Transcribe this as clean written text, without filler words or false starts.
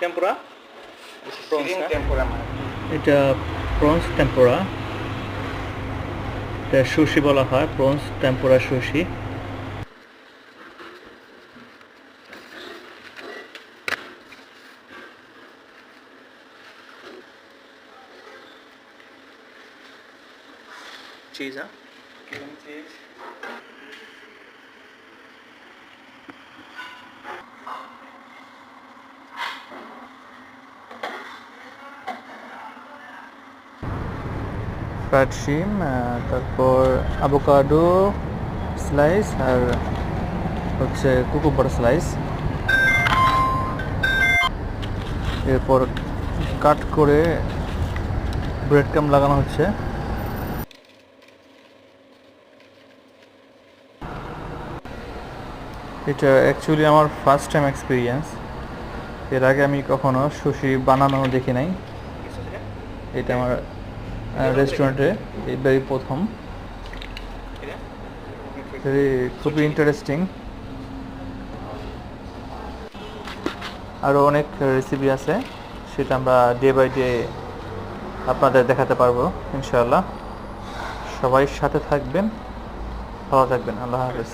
Tempura shrimp tempura man. এটা prawns tempura, এটা sushi বলা হয়, prawns tempura sushi. Cheese, Cream cheese. Fried শিম, তারপর অ্যাভোকাডো স্লাইস আর হচ্ছে কুকুম্বার স্লাইস। এরপর কাট করে ব্রেড ক্রাম লাগানো হচ্ছে। এটা অ্যাকচুয়ালি আমার ফার্স্ট টাইম এক্সপিরিয়েন্স। এর আগে আমি কখনো সুশি বানানো দেখি নাই। এটা আমার রেস্টুরেন্টে এবারই প্রথম। খুবই ইন্টারেস্টিং। আরও অনেক রেসিপি আছে, সেটা আমরা ডে বাই ডে আপনাদের দেখাতে পারবো ইনশাআল্লাহ। সবাই সাথে থাকবেন, ভালো থাকবেন। আল্লাহ হাফেজ।